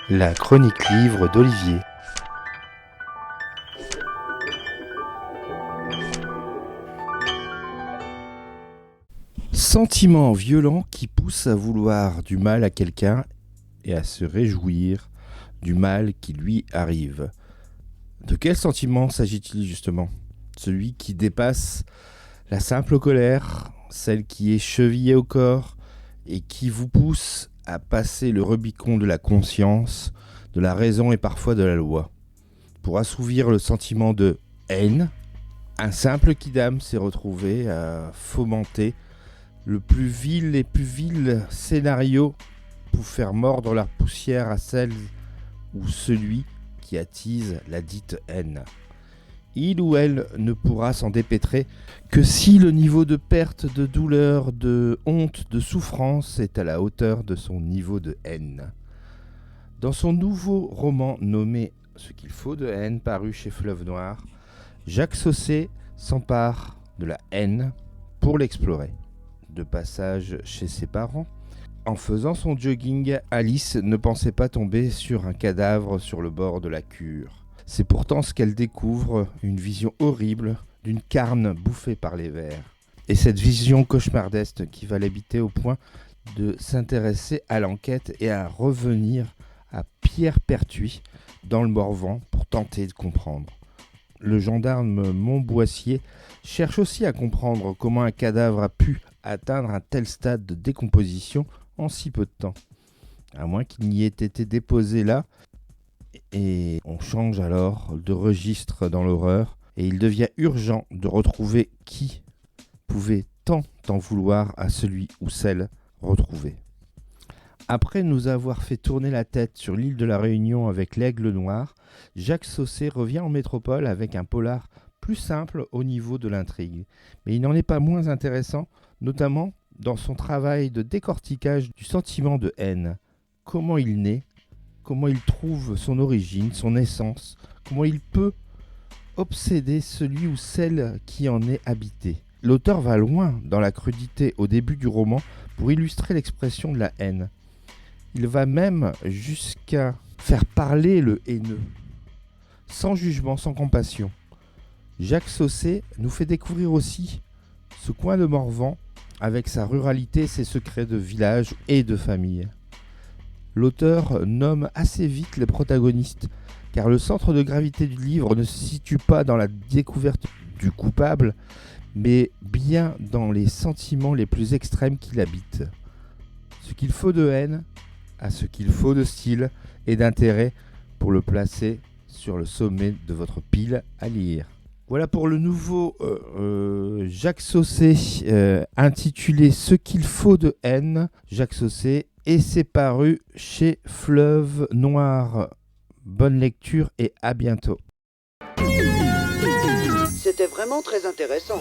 La chronique livre d'Olivier. Sentiment violent qui pousse à vouloir du mal à quelqu'un et à se réjouir du mal qui lui arrive. De quel sentiment s'agit-il justement ? Celui qui dépasse la simple colère, celle qui est chevillée au corps et qui vous pousse à passer le Rubicon de la conscience, de la raison et parfois de la loi. Pour assouvir le sentiment de haine, un simple kidam s'est retrouvé à fomenter le plus vil scénario pour faire mordre la poussière à celle ou celui qui attise la dite haine. Il ou elle ne pourra s'en dépêtrer que si le niveau de perte, de douleur, de honte, de souffrance est à la hauteur de son niveau de haine. Dans son nouveau roman nommé « Ce qu'il faut de haine » paru chez Fleuve Noir, Jacques Saussé s'empare de la haine pour l'explorer. De passage chez ses parents, en faisant son jogging, Alice ne pensait pas tomber sur un cadavre sur le bord de la cure. C'est pourtant ce qu'elle découvre, une vision horrible d'une carne bouffée par les vers. Et cette vision cauchemardesque qui va l'habiter au point de s'intéresser à l'enquête et à revenir à Pierrepertuis dans le Morvan pour tenter de comprendre. Le gendarme Montboissier cherche aussi à comprendre comment un cadavre a pu atteindre un tel stade de décomposition en si peu de temps. À moins qu'il n'y ait été déposé là, et on change alors de registre dans l'horreur, et il devient urgent de retrouver qui pouvait tant en vouloir à celui ou celle retrouvée. Après nous avoir fait tourner la tête sur l'île de la Réunion avec l'Aigle Noir, Jacques Saussé revient en métropole avec un polar plus simple au niveau de l'intrigue. Mais il n'en est pas moins intéressant, notamment dans son travail de décortiquage du sentiment de haine. Comment il naît, comment il trouve son origine, son essence, comment il peut obséder celui ou celle qui en est habité. L'auteur va loin dans la crudité au début du roman pour illustrer l'expression de la haine. Il va même jusqu'à faire parler le haineux, sans jugement, sans compassion. Jacques Saussé nous fait découvrir aussi ce coin de Morvan avec sa ruralité, ses secrets de village et de famille. L'auteur nomme assez vite les protagonistes, car le centre de gravité du livre ne se situe pas dans la découverte du coupable, mais bien dans les sentiments les plus extrêmes qui l'habitent. Ce qu'il faut de haine à ce qu'il faut de style et d'intérêt pour le placer sur le sommet de votre pile à lire. Voilà pour le nouveau Jacques Saussé intitulé « Ce qu'il faut de haine », Jacques Saussé, et c'est paru chez Fleuve Noir. Bonne lecture et à bientôt. C'était vraiment très intéressant.